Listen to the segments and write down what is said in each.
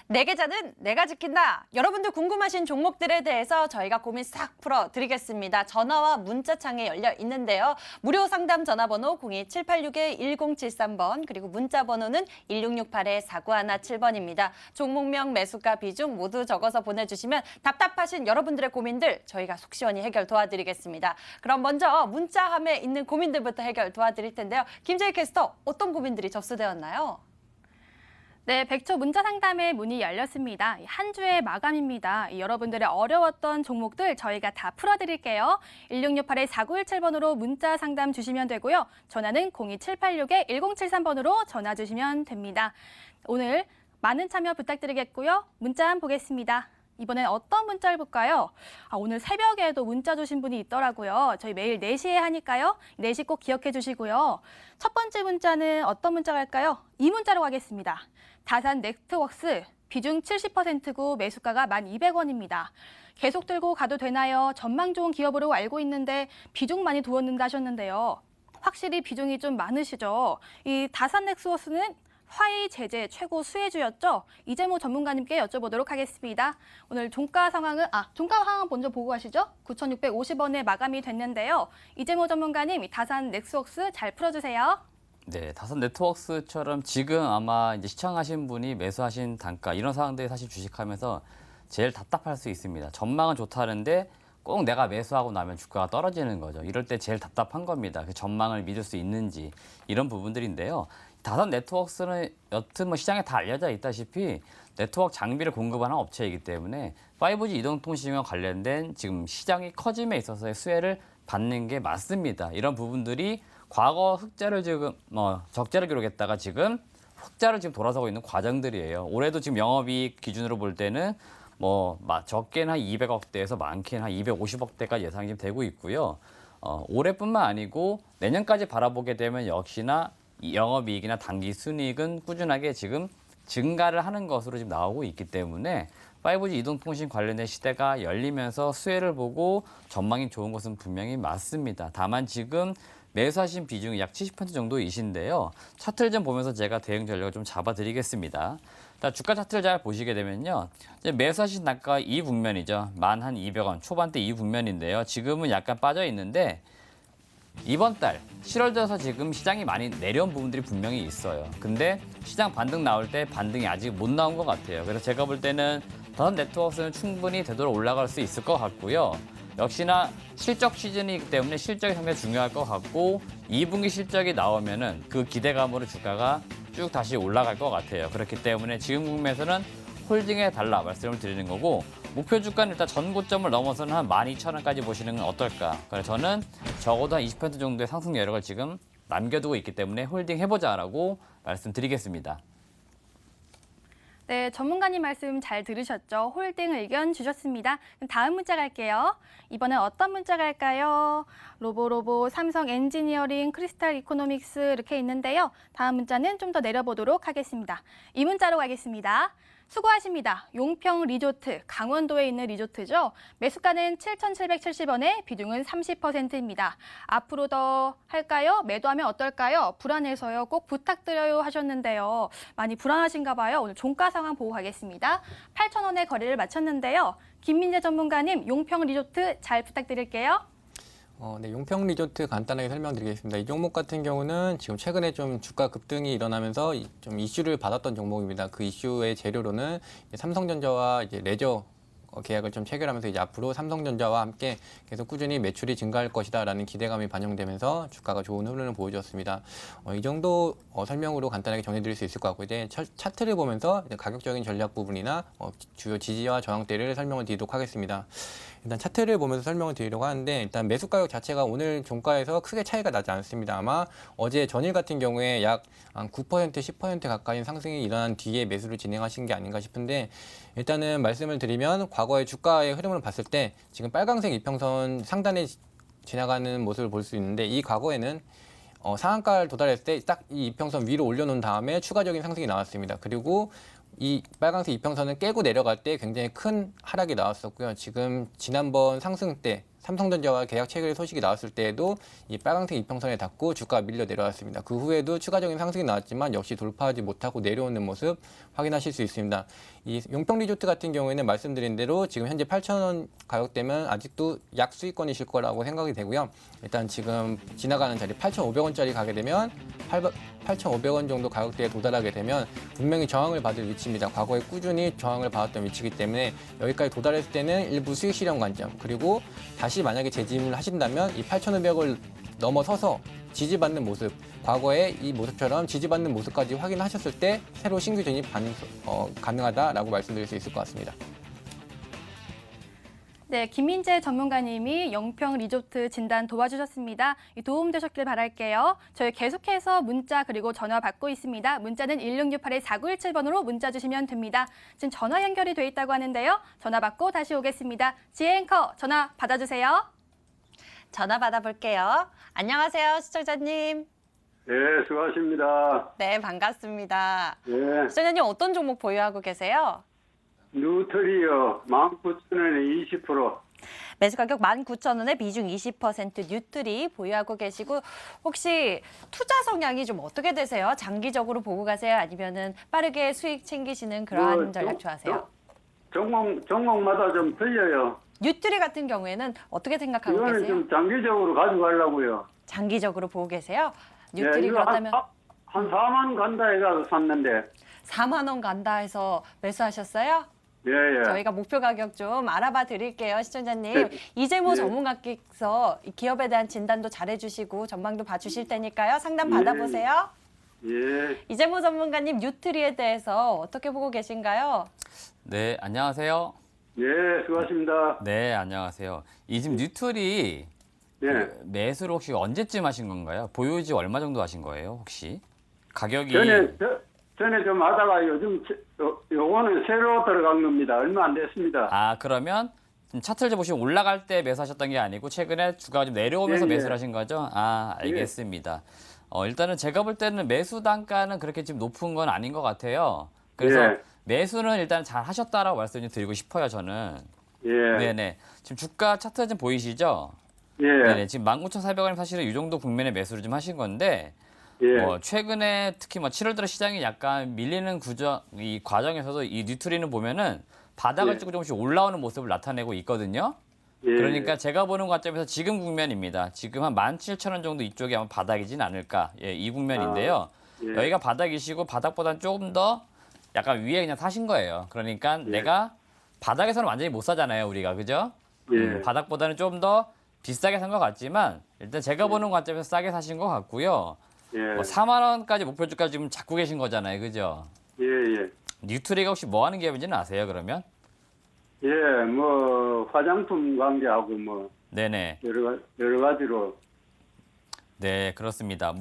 내 계좌는 내가 지킨다. 여러분들 궁금하신 종목들에 대해서 저희가 고민 싹 풀어드리겠습니다. 전화와 문자창에 열려 있는데요. 무료 상담 전화번호 02786-1073번 그리고 문자 번호는 1668-4917번입니다. 종목명, 매수가, 비중 모두 적어서 보내주시면 답답하신 여러분들의 고민들 저희가 속 시원히 해결 도와드리겠습니다. 그럼 먼저 문자함에 있는 고민들부터 해결 도와드릴 텐데요. 김재희 캐스터, 어떤 고민들이 접수되었나요? 네, 백초 문자 상담의 문이 열렸습니다. 한 주의 마감입니다. 여러분들의 어려웠던 종목들 저희가 다 풀어드릴게요. 1668-4917번으로 문자 상담 주시면 되고요. 전화는 02786-1073번으로 전화 주시면 됩니다. 오늘 많은 참여 부탁드리겠고요. 문자 한번 보겠습니다. 이번엔 어떤 문자를 볼까요? 오늘 새벽에도 문자 주신 분이 있더라고요. 저희 매일 4시에 하니까요. 4시 꼭 기억해 주시고요. 첫 번째 문자는 어떤 문자가 할까요? 이 문자로 가겠습니다. 다산 넥트웍스 비중 70%고 매수가가 1,200원입니다. 계속 들고 가도 되나요? 전망 좋은 기업으로 알고 있는데 비중 많이 두었는데 하셨는데요. 확실히 비중이 좀 많으시죠? 이 다산 넥트웍스는 화이 제재 최고 수혜주였죠. 이재모 전문가님께 여쭤보도록 하겠습니다. 오늘 종가 상황은 먼저 보고 가시죠. 9,650원에 마감이 됐는데요. 이재모 전문가님, 이 다산 넥트웍스 잘 풀어주세요. 네, 다산 네트워크스처럼 지금 아마 이제 시청하신 분이 매수하신 단가 이런 상황들이 사실 주식하면서 제일 답답할 수 있습니다. 전망은 좋다는데 꼭 내가 매수하고 나면 주가가 떨어지는 거죠. 이럴 때 제일 답답한 겁니다. 그 전망을 믿을 수 있는지 이런 부분들인데요. 다산 네트워크스는 여튼 시장에 다 알려져 있다시피 네트워크 장비를 공급하는 업체이기 때문에 5G 이동통신과 관련된 지금 시장이 커짐에 있어서의 수혜를 받는 게 맞습니다. 이런 부분들이 과거 흑자를 지금 적자를 기록했다가 지금 흑자를 지금 돌아서고 있는 과정들이에요. 올해도 지금 영업이익 기준으로 볼 때는 적게는 한 200억대에서 많게는 한 250억대까지 예상이 지금 되고 있고요. 올해뿐만 아니고 내년까지 바라보게 되면 역시나 영업이익이나 당기 순이익은 꾸준하게 지금 증가를 하는 것으로 지금 나오고 있기 때문에 5G 이동통신 관련된 시대가 열리면서 수혜를 보고 전망이 좋은 것은 분명히 맞습니다. 다만 지금 매수하신 비중이 약 70% 정도이신데요. 차트를 좀 보면서 제가 대응 전략을 좀 잡아드리겠습니다. 주가 차트를 잘 보시게 되면요. 이제 매수하신 단가 이 국면이죠. 11,200원 초반대 이 국면인데요. 지금은 약간 빠져 있는데 이번 달 7월 들어서 지금 시장이 많이 내려온 부분들이 분명히 있어요. 근데 시장 반등 나올 때 반등이 아직 못 나온 것 같아요. 그래서 제가 볼 때는 다산 네트워크스는 충분히 되돌아 올라갈 수 있을 것 같고요. 역시나 실적 시즌이기 때문에 실적이 상당히 중요할 것 같고 2분기 실적이 나오면은 그 기대감으로 주가가 쭉 다시 올라갈 것 같아요. 그렇기 때문에 지금 국면에서는 홀딩해 달라 말씀을 드리는 거고 목표 주가는 일단 전고점을 넘어서는 한 12,000원까지 보시는 건 어떨까. 그래서 저는 적어도 한 20% 정도의 상승 여력을 지금 남겨두고 있기 때문에 홀딩 해보자라고 말씀드리겠습니다. 네, 전문가님 말씀 잘 들으셨죠? 홀딩 의견 주셨습니다. 그럼 다음 문자 갈게요. 이번엔 어떤 문자 갈까요? 로보로보, 삼성 엔지니어링, 크리스탈 이코노믹스 이렇게 있는데요. 다음 문자는 좀 더 내려보도록 하겠습니다. 이 문자로 가겠습니다. 수고하십니다. 용평 리조트, 강원도에 있는 리조트죠. 매수가는 7,770원에 비중은 30%입니다. 앞으로 더 할까요? 매도하면 어떨까요? 불안해서요. 꼭 부탁드려요 하셨는데요. 많이 불안하신가 봐요. 오늘 종가 상황 보고 가겠습니다. 8,000원에 거래를 마쳤는데요. 김민재 전문가님, 용평 리조트 잘 부탁드릴게요. 네, 용평 리조트 간단하게 설명드리겠습니다. 이 종목 같은 경우는 지금 최근에 좀 주가 급등이 일어나면서 좀 이슈를 받았던 종목입니다. 그 이슈의 재료로는 삼성전자와 이제 레저 계약을 좀 체결하면서 이제 앞으로 삼성전자와 함께 계속 꾸준히 매출이 증가할 것이다라는 기대감이 반영되면서 주가가 좋은 흐름을 보여줬습니다. 이 정도 설명으로 간단하게 정리드릴 수 있을 것 같고 이제 차트를 보면서 이제 가격적인 전략 부분이나 주요 지지와 저항대를 설명을 드리도록 하겠습니다. 일단 차트를 보면서 설명을 드리려고 하는데 일단 매수 가격 자체가 오늘 종가에서 크게 차이가 나지 않습니다. 아마 어제 전일 같은 경우에 약 한 9%, 10% 가까이 상승이 일어난 뒤에 매수를 진행하신 게 아닌가 싶은데 일단은 말씀을 드리면 과거의 주가의 흐름을 봤을 때 지금 빨강색 이평선 상단에 지나가는 모습을 볼 수 있는데 이 과거에는 상한가를 도달했을 때 딱 이 이평선 위로 올려놓은 다음에 추가적인 상승이 나왔습니다. 그리고 이 빨간색 이평선을 깨고 내려갈 때 굉장히 큰 하락이 나왔었고요. 지금 지난번 상승 때 삼성전자와 계약 체결 소식이 나왔을 때에도 이 빨강색 이평선에 닿고 주가가 밀려 내려왔습니다. 그 후에도 추가적인 상승이 나왔지만 역시 돌파하지 못하고 내려오는 모습 확인하실 수 있습니다. 이 용평 리조트 같은 경우에는 말씀드린 대로 지금 현재 8,000원 가격대면 아직도 약 수익권이실 거라고 생각이 되고요. 일단 지금 지나가는 자리 8,500원짜리 가게 되면 8,500원 정도 가격대에 도달하게 되면 분명히 저항을 받을 위치입니다. 과거에 꾸준히 저항을 받았던 위치이기 때문에 여기까지 도달했을 때는 일부 수익 실현 관점, 그리고 다시 만약에 재진입을 하신다면 이 8,500을 넘어서서 지지받는 모습, 과거에 이 모습처럼 지지받는 모습까지 확인하셨을 때 새로 신규 진입 가능하다라고 말씀드릴 수 있을 것 같습니다. 네, 김민재 전문가님이 영평 리조트 진단 도와주셨습니다. 도움 되셨길 바랄게요. 저희 계속해서 문자 그리고 전화 받고 있습니다. 문자는 1668-4917번으로 문자 주시면 됩니다. 지금 전화 연결이 돼 있다고 하는데요. 전화 받고 다시 오겠습니다. 지혜 앵커 전화 받아주세요. 전화 받아볼게요. 안녕하세요, 시청자님. 네, 수고하십니다. 네, 반갑습니다. 네, 시청자님 어떤 종목 보유하고 계세요? 뉴트리어 19,000원에 20%. 매수 가격 19,000원에 비중 20% 뉴트리 보유하고 계시고 혹시 투자 성향이 좀 어떻게 되세요? 장기적으로 보고 가세요? 아니면은 빠르게 수익 챙기시는 그러한 전략 좋아하세요? 종목마다 좀 틀려요. 뉴트리 같은 경우에는 어떻게 생각하고 이거는 계세요? 좀 장기적으로 가져가려고요. 장기적으로 보고 계세요? 네, 뉴트리 이거 그렇다면 한 4만 간다 해가지고 샀는데. 4만 원 간다 해서 매수하셨어요? 예, 예. 저희가 목표 가격 좀 알아봐 드릴게요, 시청자님. 네. 이재모 네. 전문가께서 이 기업에 대한 진단도 잘해주시고 전망도 봐주실 테니까요. 상담 네. 받아보세요. 예. 이재모 전문가님 뉴트리에 대해서 어떻게 보고 계신가요? 네, 안녕하세요. 예, 수고하십니다. 네, 안녕하세요. 이 지금 뉴트리 예. 그 매수를 혹시 언제쯤 하신 건가요? 보유지 얼마 정도 하신 거예요, 혹시? 가격이 전에 좀 하다가 요즘 요거는 새로 들어간 겁니다. 얼마 안 됐습니다. 아, 그러면 지금 차트를 보시면 올라갈 때 매수하셨던 게 아니고 최근에 주가가 좀 내려오면서 예, 예. 매수를 하신 거죠? 아, 알겠습니다. 일단은 제가 볼 때는 매수 단가는 그렇게 지금 높은 건 아닌 것 같아요. 그래서 예. 매수는 일단 잘 하셨다라고 말씀 좀 드리고 싶어요, 저는. 예. 네네. 지금 주가 차트 좀 보이시죠? 예. 네네. 지금 19,400원 사실은 이 정도 국면에 매수를 좀 하신 건데, 예. 최근에 특히 7월 들어 시장이 약간 밀리는 이 과정에서도 이 뉴트리는 보면은 바닥을 예. 찍고 조금씩 올라오는 모습을 나타내고 있거든요. 예. 그러니까 제가 보는 관점에서 지금 국면입니다. 지금 한 17,000원 정도 이쪽이 아마 바닥이진 않을까. 예, 이 국면인데요. 예. 여기가 바닥이시고 바닥보다는 조금 더 약간 위에 그냥 사신 거예요. 그러니까 내가 바닥에서는 완전히 못 사잖아요, 우리가. 그죠? 예. 바닥보다는 좀 더 비싸게 산 것 같지만 일단 제가 보는 관점에서 싸게 사신 것 같고요. 예. 4만 원까지 목표 주가 지금 잡고 계신 거잖아요. 그죠? 예. 예. 뉴트리가 혹시 뭐 하는 기업인지는 아세요, 그러면? 예, 뭐 화장품 관계하고 뭐 네네. 여러 가지로. 네, 그렇습니다.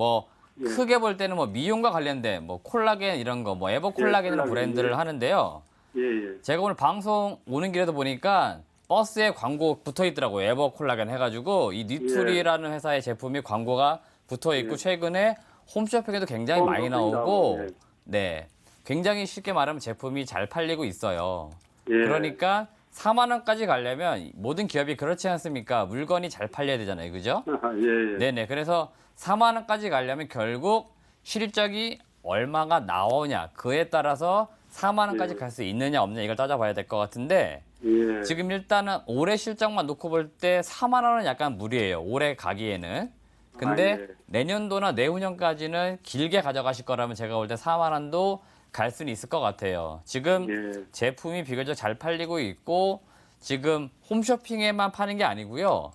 예. 크게 볼 때는 미용과 관련된 콜라겐 이런 거, 에버콜라겐 이런 콜라겐, 브랜드를 예. 하는데요. 예, 예. 제가 오늘 방송 오는 길에도 보니까 버스에 광고 붙어 있더라고요. 에버콜라겐 해가지고 이 뉴트리라는 회사의 제품이 광고가 붙어 있고 예. 최근에 홈쇼핑에도 굉장히 많이 홈쇼핑도 나오고, 하고, 예. 네, 굉장히 쉽게 말하면 제품이 잘 팔리고 있어요. 예. 그러니까 4만 원까지 가려면 모든 기업이 그렇지 않습니까? 물건이 잘 팔려야 되잖아요, 그죠? 예, 예. 네네. 그래서 4만 원까지 가려면 결국 실적이 얼마가 나오냐 그에 따라서 4만 원까지 예. 갈 수 있느냐 없느냐 이걸 따져봐야 될 것 같은데 예. 지금 일단은 올해 실적만 놓고 볼 때 4만 원은 약간 무리예요. 올해 가기에는. 근데 아, 예. 내년도나 내후년까지는 길게 가져가실 거라면 제가 볼 때 4만 원도 갈 수는 있을 것 같아요. 지금 예. 제품이 비교적 잘 팔리고 있고 지금 홈쇼핑에만 파는 게 아니고요.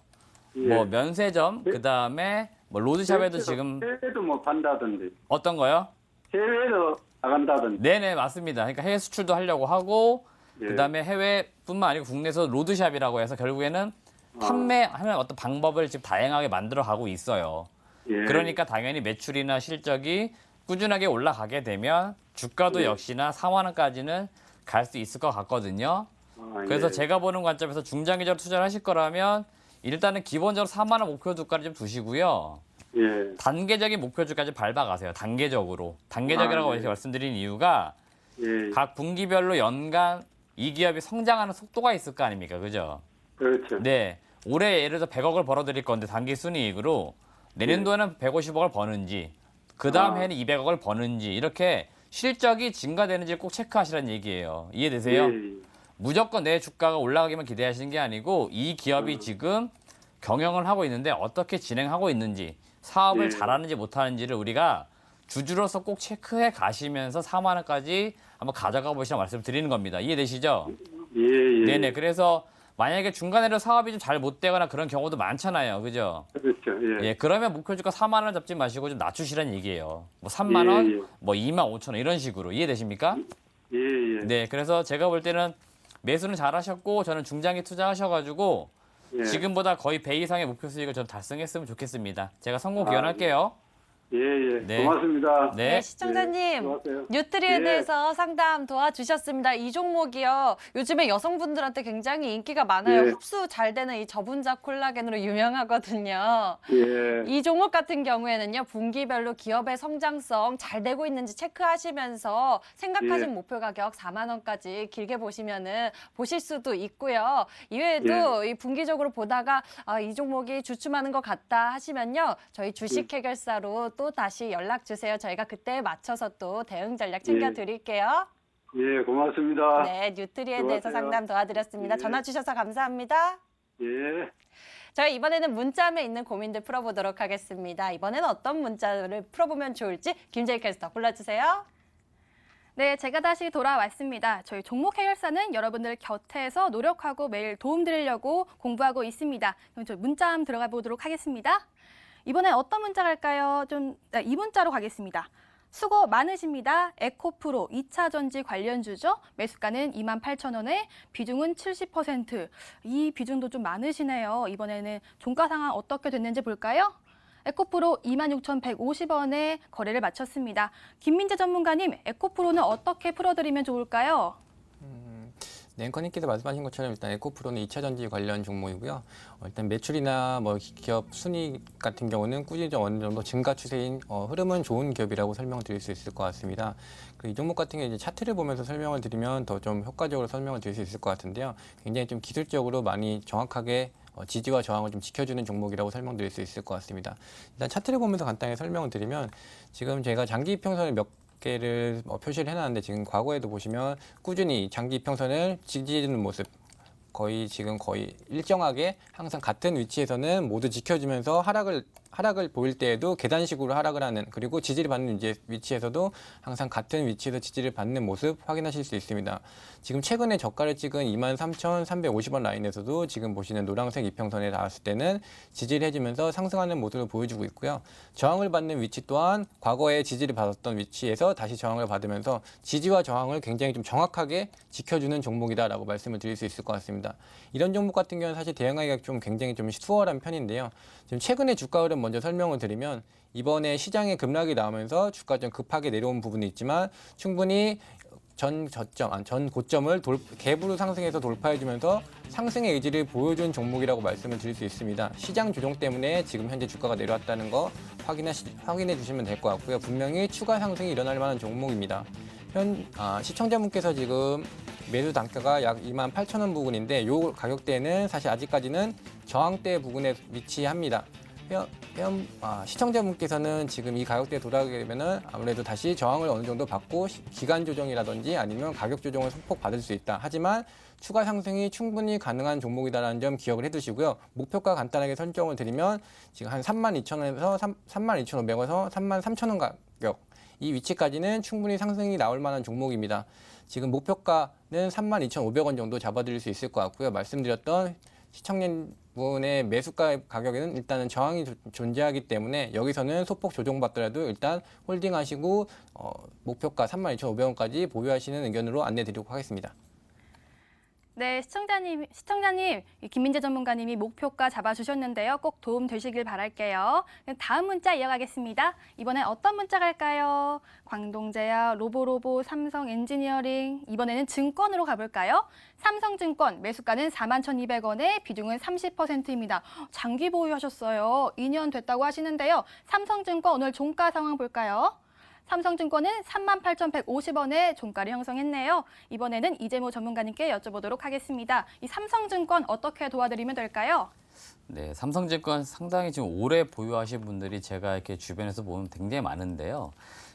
예. 면세점 그다음에 로드샵에도 지금 해외도 뭐 판다던데. 어떤 거요? 해외도 나간다던데. 네네 맞습니다. 그러니까 해외 수출도 하려고 하고 예. 그다음에 해외뿐만 아니고 국내에서 로드샵이라고 해서 결국에는 판매하는 어떤 방법을 지금 다양하게 만들어 가고 있어요. 예. 그러니까 당연히 매출이나 실적이 꾸준하게 올라가게 되면 주가도 예. 역시나 4만 원까지는 갈 수 있을 것 같거든요. 아, 그래서 예. 제가 보는 관점에서 중장기적으로 투자를 하실 거라면 일단은 기본적으로 4만 원 목표 주가를 좀 두시고요. 예. 단계적인 목표 주까지 밟아가세요. 단계적으로. 단계적이라고 아, 이렇게 네. 말씀드린 이유가 예. 각 분기별로 연간 이 기업이 성장하는 속도가 있을 거 아닙니까? 그죠? 그렇죠. 네. 올해 예를 들어 100억을 벌어들일 건데 단기 순이익으로 내년도에는 150억을 버는지 그 다음 해에는 200억을 버는지 이렇게 실적이 증가되는지 꼭 체크하시라는 얘기예요. 이해되세요? 예. 무조건 내 주가가 올라가기만 기대하시는 게 아니고 이 기업이 지금 경영을 하고 있는데 어떻게 진행하고 있는지 사업을 예. 잘하는지 못하는지를 우리가 주주로서 꼭 체크해 가시면서 4만 원까지 한번 가져가 보시라는 말씀을 드리는 겁니다. 이해되시죠? 예, 예. 네네. 그래서 만약에 중간에도 사업이 좀 잘 못 되거나 그런 경우도 많잖아요. 그죠? 그렇죠. 예. 예, 그러면 목표 주가 4만 원 잡지 마시고 좀 낮추시라는 얘기예요. 뭐 3만 원, 예, 예. 뭐 2만 5천 원 이런 식으로. 이해되십니까? 예, 예. 네, 그래서 제가 볼 때는 매수는 잘하셨고 저는 중장기 투자하셔가지고 예. 지금보다 거의 배 이상의 목표 수익을 좀 달성했으면 좋겠습니다. 제가 성공 기원할게요. 예, 예. 네. 고맙습니다. 네. 네, 시청자님. 수고하세요. 뉴트리에 예. 대해서 상담 도와주셨습니다. 이 종목이요. 요즘에 여성분들한테 굉장히 인기가 많아요. 예. 흡수 잘 되는 이 저분자 콜라겐으로 유명하거든요. 예. 이 종목 같은 경우에는요, 분기별로 기업의 성장성 잘 되고 있는지 체크하시면서 생각하신 예. 목표 가격 4만 원까지 길게 보시면은 보실 수도 있고요. 이외에도 이 분기적으로 보다가 이 종목이 주춤하는 것 같다 하시면요, 저희 주식 해결사로 또 다시 연락 주세요. 저희가 그때에 맞춰서 또 대응 전략 챙겨 드릴게요. 예, 고맙습니다. 네, 뉴트리에 대해서 수고하세요. 상담 도와드렸습니다. 예. 전화 주셔서 감사합니다. 예. 저희 이번에는 문자함에 있는 고민들 풀어보도록 하겠습니다. 이번에는 어떤 문자를 풀어보면 좋을지 김재희 캐스터 골라주세요. 네, 제가 다시 돌아왔습니다. 저희 종목 해결사는 여러분들 곁에서 노력하고 매일 도움드리려고 공부하고 있습니다. 그럼 저 문자함 들어가 보도록 하겠습니다. 이번엔 어떤 문자 갈까요? 이 문자로 가겠습니다. 수고 많으십니다. 에코프로 2차 전지 관련주죠. 매수가는 28,000원에 비중은 70%. 이 비중도 좀 많으시네요. 이번에는 종가 상황 어떻게 됐는지 볼까요? 에코프로 26,150원에 거래를 마쳤습니다. 김민재 전문가님, 에코프로는 어떻게 풀어드리면 좋을까요? 네, 앵커님께서 말씀하신 것처럼 일단 에코프로는 2차 전지 관련 종목이고요. 일단 매출이나 뭐 기업 순이익 같은 경우는 꾸준히 좀 어느 정도 증가 추세인 흐름은 좋은 기업이라고 설명드릴 수 있을 것 같습니다. 이 종목 같은 경우 이제 차트를 보면서 설명을 드리면 더 좀 효과적으로 설명을 드릴 수 있을 것 같은데요. 굉장히 좀 기술적으로 많이 정확하게 지지와 저항을 좀 지켜주는 종목이라고 설명드릴 수 있을 것 같습니다. 일단 차트를 보면서 간단히 설명을 드리면 지금 제가 장기 이평선을 몇 개를 표시를 해놨는데 지금 과거에도 보시면 꾸준히 장기 이평선을 지지해주는 모습 거의 일정하게 항상 같은 위치에서는 모두 지켜주면서 하락을 보일 때에도 계단식으로 하락을 하는 그리고 지지를 받는 위치에서도 항상 같은 위치에서 지지를 받는 모습 확인하실 수 있습니다. 지금 최근에 저가를 찍은 23,350원 라인에서도 지금 보시는 노란색 이평선에 닿았을 때는 지지를 해주면서 상승하는 모습을 보여주고 있고요. 저항을 받는 위치 또한 과거에 지지를 받았던 위치에서 다시 저항을 받으면서 지지와 저항을 굉장히 좀 정확하게 지켜주는 종목이다라고 말씀을 드릴 수 있을 것 같습니다. 이런 종목 같은 경우는 사실 대응하기가 좀 굉장히 좀 수월한 편인데요. 지금 최근에 주가 흐름 먼저 설명을 드리면 이번에 시장에 급락이 나오면서 주가 좀 급하게 내려온 부분이 있지만 충분히 전 고점을 갭으로 상승해서 돌파해주면서 상승의 의지를 보여준 종목이라고 말씀을 드릴 수 있습니다. 시장 조정 때문에 지금 현재 주가가 내려왔다는 거 확인해 주시면 될 것 같고요. 분명히 추가 상승이 일어날 만한 종목입니다. 시청자분께서 지금 매수 단가가 약 28,000원 부근인데 이 가격대는 사실 아직까지는 저항대 부근에 위치합니다. 시청자분께서는 지금 이 가격대에 돌아가게 되면은 아무래도 다시 저항을 어느 정도 받고 기간 조정이라든지 아니면 가격 조정을 소폭 받을 수 있다. 하지만 추가 상승이 충분히 가능한 종목이다라는 점 기억을 해두시고요. 목표가 간단하게 설정을 드리면 지금 한 32,000원에서 32,500원에서 33,000원 가격 이 위치까지는 충분히 상승이 나올 만한 종목입니다. 지금 목표가는 32,500원 정도 잡아드릴 수 있을 것 같고요. 말씀드렸던 시청자분의 매수가 가격에는 일단은 저항이 존재하기 때문에 여기서는 소폭 조정받더라도 일단 홀딩하시고 목표가 32,500원까지 보유하시는 의견으로 안내드리도록 하겠습니다. 네, 시청자님, 김민재 전문가님이 목표가 잡아주셨는데요. 꼭 도움 되시길 바랄게요. 다음 문자 이어가겠습니다. 이번엔 어떤 문자 갈까요? 광동제약, 로보로보, 삼성 엔지니어링. 이번에는 증권으로 가볼까요? 삼성증권 매수가는 41,200원에 비중은 30%입니다. 장기 보유하셨어요. 2년 됐다고 하시는데요. 삼성증권 오늘 종가 상황 볼까요? 삼성증권은 38,150원에 종가를 형성했네요. 이번에는 이재모 전문가님께 여쭤보도록 하겠습니다. 이 삼성증권 어떻게 도와드리면 될까요? 네, 삼성증권 상당히 지금 오래 보유하신 분들이 제가 이렇게 주변에서 보면 굉장히 많은데요.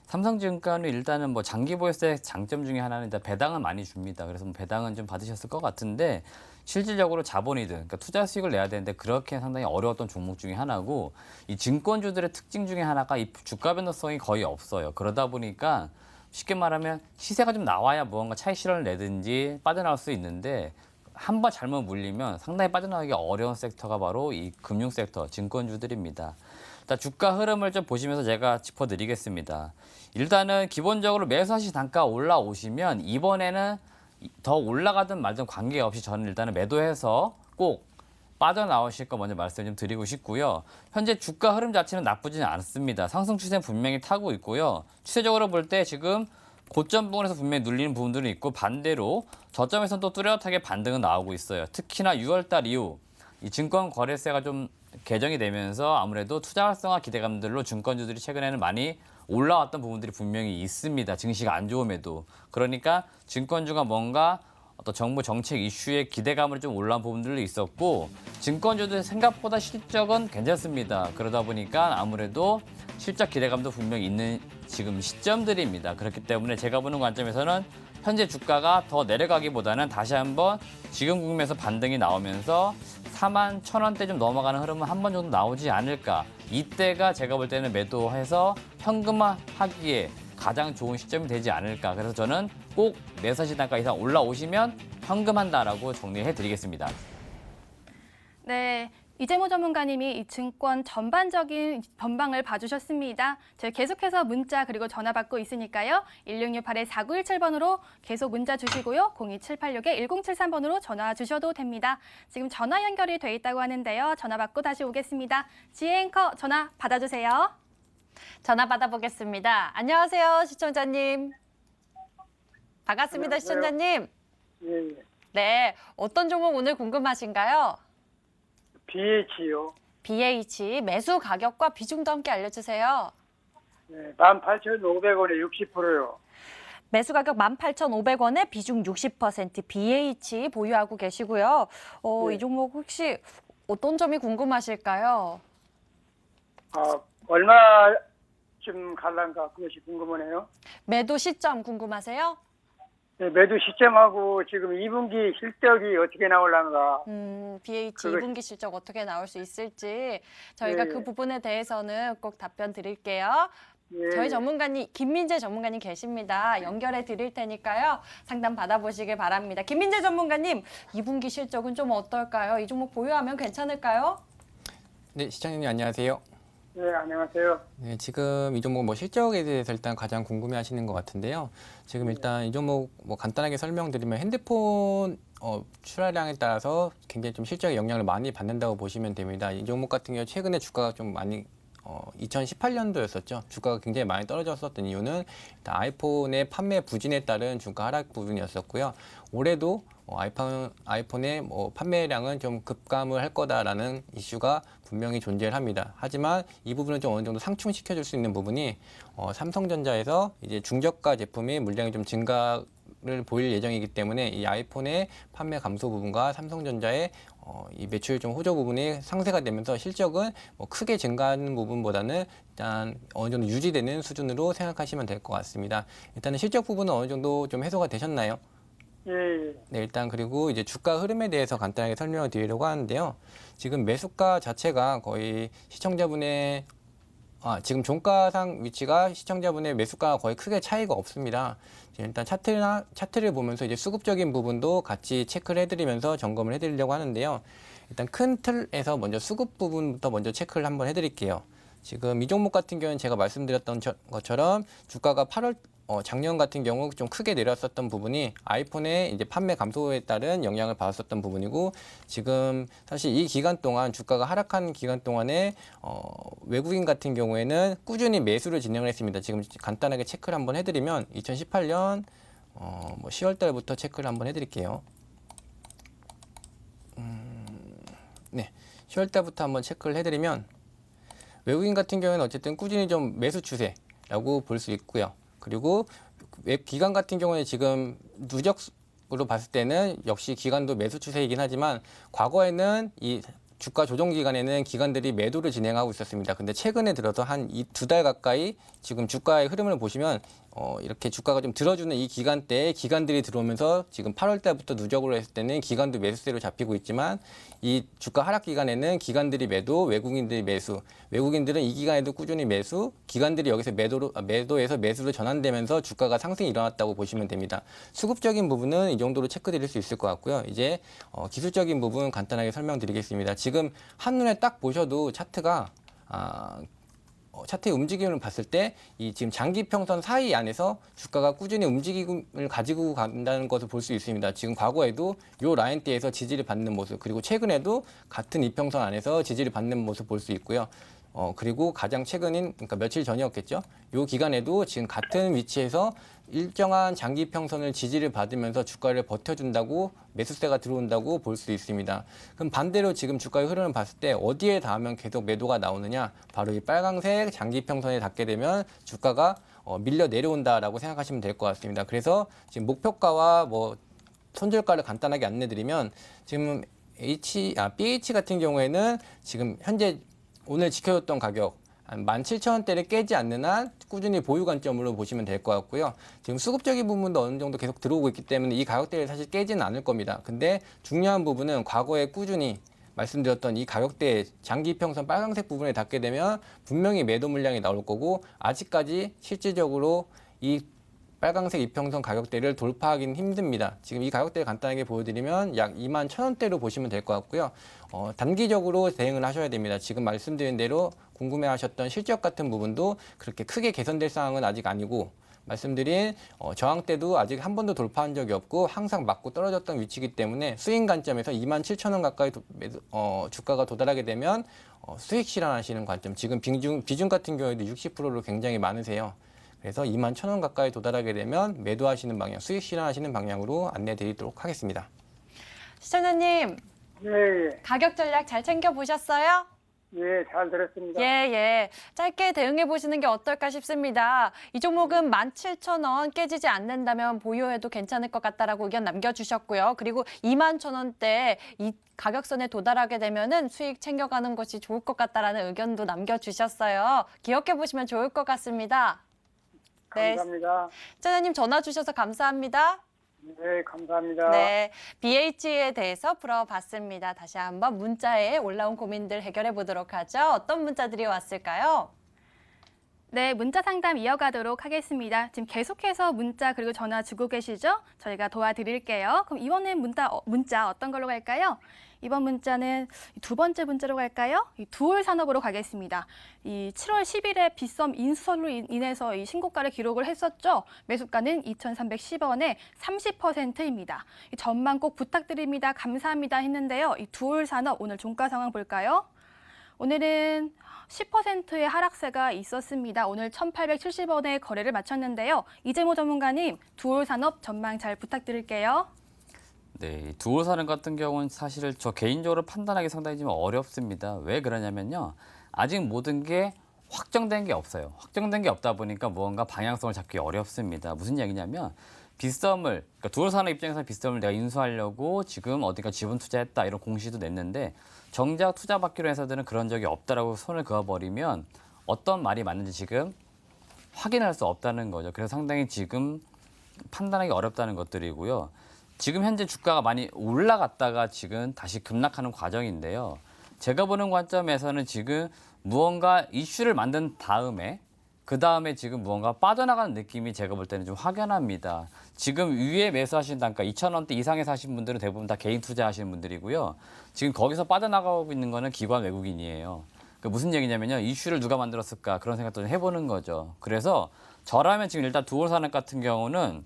삼성증권은 일단은 뭐 장기 보유세 장점 중에 하나는 일단 배당을 많이 줍니다. 그래서 뭐 배당은 좀 받으셨을 것 같은데 실질적으로 자본이든 그러니까 투자 수익을 내야 되는데 그렇게 상당히 어려웠던 종목 중에 하나고 이 증권주들의 특징 중에 하나가 이 주가 변동성이 거의 없어요. 그러다 보니까 쉽게 말하면 시세가 좀 나와야 무언가 차익 실현을 내든지 빠져나올 수 있는데 한 번 잘못 물리면 상당히 빠져나가기 어려운 섹터가 바로 이 금융 섹터, 증권주들입니다. 일단 주가 흐름을 좀 보시면서 제가 짚어드리겠습니다. 일단은 기본적으로 매수하시 단가 올라오시면 이번에는 더 올라가든 말든 관계없이 저는 일단은 매도해서 꼭 빠져나오실 거 먼저 말씀 좀 드리고 싶고요. 현재 주가 흐름 자체는 나쁘지는 않습니다. 상승 추세는 분명히 타고 있고요. 추세적으로 볼 때 지금 고점 부분에서 분명히 눌리는 부분들은 있고 반대로 저점에서는 또 뚜렷하게 반등은 나오고 있어요. 특히나 6월달 이후 이 증권 거래세가 좀 개정이 되면서 아무래도 투자 활성화 기대감들로 증권주들이 최근에는 많이 올라왔던 부분들이 분명히 있습니다. 증시가 안 좋음에도. 그러니까 증권주가 뭔가 어떤 정부 정책 이슈에 기대감으로 좀 올라온 부분들도 있었고 증권주들 생각보다 실적은 괜찮습니다. 그러다 보니까 아무래도 실적 기대감도 분명히 있는 지금 시점들입니다. 그렇기 때문에 제가 보는 관점에서는 현재 주가가 더 내려가기보다는 다시 한번 지금 국면에서 반등이 나오면서 41,000원대 좀 넘어가는 흐름은 한 번 정도 나오지 않을까. 이때가 제가 볼 때는 매도해서 현금화하기에 가장 좋은 시점이 되지 않을까. 그래서 저는 꼭 매수하시 단가 이상 올라오시면 현금한다라고 정리해드리겠습니다. 네, 이재모 전문가님이 이 증권 전반적인 전방을 봐주셨습니다. 저희 계속해서 문자 그리고 전화 받고 있으니까요. 1668-4917번으로 계속 문자 주시고요. 02786-1073번으로 전화 주셔도 됩니다. 지금 전화 연결이 돼 있다고 하는데요. 전화 받고 다시 오겠습니다. 지혜 앵커 전화 받아주세요. 전화 받아보겠습니다. 안녕하세요, 시청자님. 반갑습니다, 안녕하세요. 시청자님. 예, 예. 네, 어떤 종목 오늘 궁금하신가요? BH요. BH 매수 가격과 비중도 함께 알려주세요. 네, 18,500원에 60%요. 매수 가격 18,500원에 비중 60% BH 보유하고 계시고요. 네. 이 종목 혹시 어떤 점이 궁금하실까요? 아, 얼마쯤 갈란가 그것이 궁금하네요. 매도 시점 궁금하세요? 네, 매도 시점하고 지금 2분기 실적이 어떻게 나올란가. BH 그거- 2분기 실적 어떻게 나올 수 있을지 저희가 예, 그 예. 부분에 대해서는 꼭 답변 드릴게요. 예, 저희 전문가님 김민재 전문가님 계십니다. 연결해 드릴 테니까요. 상담 받아보시길 바랍니다. 김민재 전문가님 2분기 실적은 좀 어떨까요? 이 종목 보유하면 괜찮을까요? 네, 시청자님 안녕하세요. 네, 안녕하세요. 네, 지금 이 종목 뭐 실적에 대해서 일단 가장 궁금해하시는 것 같은데요. 지금 일단 이 종목 뭐 간단하게 설명드리면 핸드폰 출하량에 따라서 굉장히 좀 실적에 영향을 많이 받는다고 보시면 됩니다. 이 종목 같은 경우 최근에 주가가 좀 많이 2018년도였었죠. 주가가 굉장히 많이 떨어졌었던 이유는 일단 아이폰의 판매 부진에 따른 주가 하락 부분이었었고요. 올해도 아이폰의 뭐 판매량은 좀 급감을 할 거다라는 이슈가 분명히 존재를 합니다. 하지만 이 부분은 좀 어느 정도 상충시켜 줄 수 있는 부분이 삼성전자에서 이제 중저가 제품의 물량이 좀 증가를 보일 예정이기 때문에 이 아이폰의 판매 감소 부분과 삼성전자의 이 매출 좀 호조 부분이 상쇄가 되면서 실적은 뭐 크게 증가하는 부분보다는 일단 어느 정도 유지되는 수준으로 생각하시면 될 것 같습니다. 일단은 실적 부분은 어느 정도 좀 해소가 되셨나요? 예, 예. 네, 일단 그리고 이제 주가 흐름에 대해서 간단하게 설명을 드리려고 하는데요. 지금 매수가 자체가 거의 시청자분의 지금 종가상 위치가 시청자분의 매수가가 거의 크게 차이가 없습니다. 일단 차트를 보면서 이제 수급적인 부분도 같이 체크를 해드리면서 점검을 해드리려고 하는데요. 일단 큰 틀에서 먼저 수급 부분부터 먼저 체크를 한번 해드릴게요. 지금 이 종목 같은 경우는 제가 말씀드렸던 것처럼 주가가 작년 같은 경우 좀 크게 내렸었던 부분이 아이폰의 이제 판매 감소에 따른 영향을 받았었던 부분이고, 지금 사실 이 기간 동안 주가가 하락한 기간 동안에 외국인 같은 경우에는 꾸준히 매수를 진행을 했습니다. 지금 간단하게 체크를 한번 해드리면 2018년 뭐 10월 달부터 체크를 한번 해드릴게요. 네, 10월 달부터 한번 체크를 해드리면 외국인 같은 경우에는 어쨌든 꾸준히 좀 매수 추세라고 볼 수 있고요. 그리고 기관 같은 경우에 지금 누적으로 봤을 때는 역시 기관도 매수 추세이긴 하지만 과거에는 이 주가 조정 기간에는 기관들이 매도를 진행하고 있었습니다. 근데 최근에 들어서 한 이 2달 가까이 지금 주가의 흐름을 보시면 이렇게 주가가 좀 들어주는 이 기간대에 기관들이 들어오면서 지금 8월 달부터 누적으로 했을 때는 기관도 매수세로 잡히고 있지만 이 주가 하락 기간에는 기관들이 매도, 외국인들이 매수, 외국인들은 이 기간에도 꾸준히 매수, 기관들이 여기서 매도에서 매수로 전환되면서 주가가 상승이 일어났다고 보시면 됩니다. 수급적인 부분은 이 정도로 체크드릴 수 있을 것 같고요. 이제 기술적인 부분 간단하게 설명드리겠습니다. 지금 한눈에 딱 보셔도 차트가 차트의 움직임을 봤을 때 이 지금 장기 평선 사이 안에서 주가가 꾸준히 움직임을 가지고 간다는 것을 볼 수 있습니다. 지금 과거에도 이 라인대에서 지지를 받는 모습, 그리고 최근에도 같은 이평선 안에서 지지를 받는 모습 볼 수 있고요. 그리고 가장 최근인, 그러니까 며칠 전이었겠죠. 이 기간에도 지금 같은 위치에서 일정한 장기 평선을 지지를 받으면서 주가를 버텨준다고, 매수세가 들어온다고 볼 수 있습니다. 그럼 반대로 지금 주가의 흐름을 봤을 때 어디에 닿으면 계속 매도가 나오느냐? 바로 이 빨강색 장기 평선에 닿게 되면 주가가 밀려 내려온다라고 생각하시면 될 것 같습니다. 그래서 지금 목표가와 뭐 손절가를 간단하게 안내드리면 지금 BH 같은 경우에는 지금 현재 오늘 지켜줬던 가격 한 17,000원대를 깨지 않는 한 꾸준히 보유 관점으로 보시면 될 것 같고요. 지금 수급적인 부분도 어느 정도 계속 들어오고 있기 때문에 이 가격대를 사실 깨지는 않을 겁니다. 근데 중요한 부분은 과거에 꾸준히 말씀드렸던 이 가격대 장기 평선 빨간색 부분에 닿게 되면 분명히 매도 물량이 나올 거고, 아직까지 실질적으로 이 빨강색 이평선 가격대를 돌파하기는 힘듭니다. 지금 이 가격대를 간단하게 보여드리면 약 21,000원대로 보시면 될 것 같고요. 단기적으로 대응을 하셔야 됩니다. 지금 말씀드린 대로 궁금해하셨던 실적 같은 부분도 그렇게 크게 개선될 상황은 아직 아니고, 말씀드린 저항 때도 아직 한 번도 돌파한 적이 없고 항상 맞고 떨어졌던 위치이기 때문에 스윙 관점에서 27,000원 가까이 주가가 도달하게 되면 수익 실현하시는 관점, 지금 비중 같은 경우에도 60%로 굉장히 많으세요. 그래서 21,000원 가까이 도달하게 되면 매도하시는 방향, 수익 실현하시는 방향으로 안내 드리도록 하겠습니다. 시청자님, 예, 가격 전략 잘 챙겨보셨어요? 예, 잘 들었습니다. 예. 짧게 대응해 보시는 게 어떨까 싶습니다. 이 종목은 17,000원 깨지지 않는다면 보유해도 괜찮을 것 같다라고 의견 남겨주셨고요. 그리고 21,000원대 이 가격선에 도달하게 되면은 수익 챙겨가는 것이 좋을 것 같다라는 의견도 남겨주셨어요. 기억해 보시면 좋을 것 같습니다. 감사합니다. 시청자님 전화 주셔서 감사합니다. 네, 감사합니다. 네, BH에 대해서 풀어봤습니다. 다시 한번 문자에 올라온 고민들 해결해 보도록 하죠. 어떤 문자들이 왔을까요? 네, 문자 상담 이어가도록 하겠습니다. 지금 계속해서 문자 그리고 전화 주고 계시죠? 저희가 도와드릴게요. 그럼 이번엔 문자 어떤 걸로 갈까요? 이번 문자는 두 번째 문자로 갈까요? 이 두올 산업으로 가겠습니다. 이 7월 10일에 빗썸 인수설로 인해서 이 신고가를 기록을 했었죠. 매수가는 2,310원에 30%입니다. 이 전망 꼭 부탁드립니다. 감사합니다 했는데요. 이 두올 산업 오늘 종가 상황 볼까요? 오늘은 10%의 하락세가 있었습니다. 오늘 1,870원에 거래를 마쳤는데요. 이재모 전문가님, 두올 산업 전망 잘 부탁드릴게요. 네, 두올산업 같은 경우는 사실 저 개인적으로 판단하기 상당히 좀 어렵습니다. 왜 그러냐면요. 아직 모든 게 확정된 게 없어요. 확정된 게 없다 보니까 무언가 방향성을 잡기 어렵습니다. 무슨 얘기냐면 그러니까 두올산업 입장에서 빗썸을 내가 인수하려고 지금 어디가 지분 투자했다 이런 공시도 냈는데 정작 투자받기로 해서들은 그런 적이 없다라고 손을 그어버리면 어떤 말이 맞는지 지금 확인할 수 없다는 거죠. 그래서 상당히 지금 판단하기 어렵다는 것들이고요. 지금 현재 주가가 많이 올라갔다가 지금 다시 급락하는 과정인데요. 제가 보는 관점에서는 지금 무언가 이슈를 만든 다음에 그 다음에 지금 무언가 빠져나가는 느낌이 제가 볼 때는 좀 확연합니다. 지금 위에 매수하신 단가 2,000원대 이상에 사신 분들은 대부분 다 개인 투자하시는 분들이고요. 지금 거기서 빠져나가고 있는 거는 기관 외국인이에요. 그 무슨 얘기냐면요. 이슈를 누가 만들었을까 그런 생각도 좀 해보는 거죠. 그래서 저라면 지금 일단 두올산업 같은 경우는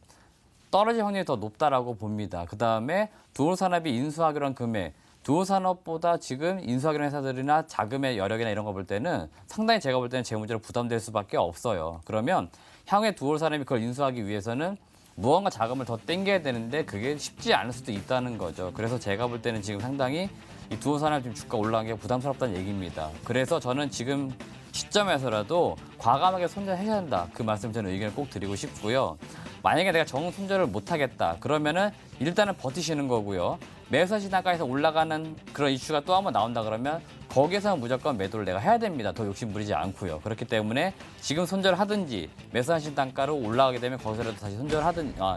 떨어질 확률이 더 높다라고 봅니다. 그 다음에 두올산업이 인수하기로 한 금액, 두올산업보다 지금 인수하기로 한 회사들이나 자금의 여력이나 이런 거 볼 때는 상당히 제가 볼 때는 재무적으로 부담될 수밖에 없어요. 그러면 향후에 두올산업이 그걸 인수하기 위해서는 무언가 자금을 더 땡겨야 되는데 그게 쉽지 않을 수도 있다는 거죠. 그래서 제가 볼 때는 지금 상당히 이 두올산업 지금 주가 올라간 게 부담스럽다는 얘기입니다. 그래서 저는 지금 시점에서라도 과감하게 손절해야 한다. 그 말씀 저는 의견을 꼭 드리고 싶고요. 만약에 내가 정 손절을 못하겠다. 그러면은 일단은 버티시는 거고요. 매수하신 단가에서 올라가는 그런 이슈가 또 한번 나온다 그러면 거기에서는 무조건 매도를 내가 해야 됩니다. 더 욕심 부리지 않고요. 그렇기 때문에 지금 손절하든지 매수하신 단가로 올라가게 되면 거기서라도 다시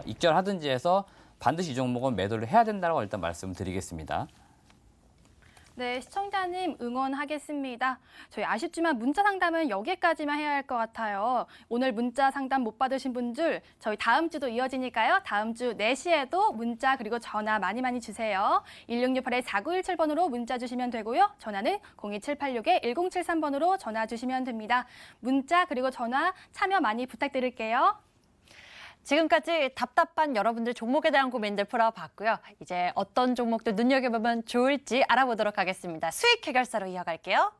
익절하든지 해서 반드시 이 종목은 매도를 해야 된다고 일단 말씀드리겠습니다. 네, 시청자님 응원하겠습니다. 저희 아쉽지만 문자 상담은 여기까지만 해야 할 것 같아요. 오늘 문자 상담 못 받으신 분들 저희 다음 주도 이어지니까요. 다음 주 4시에도 문자 그리고 전화 많이 주세요. 1668-4917번으로 문자 주시면 되고요. 전화는 02786-1073번으로 전화 주시면 됩니다. 문자 그리고 전화 참여 많이 부탁드릴게요. 지금까지 답답한 여러분들 종목에 대한 고민들 풀어봤고요. 이제 어떤 종목들 눈여겨보면 좋을지 알아보도록 하겠습니다. 수익 해결사로 이어갈게요.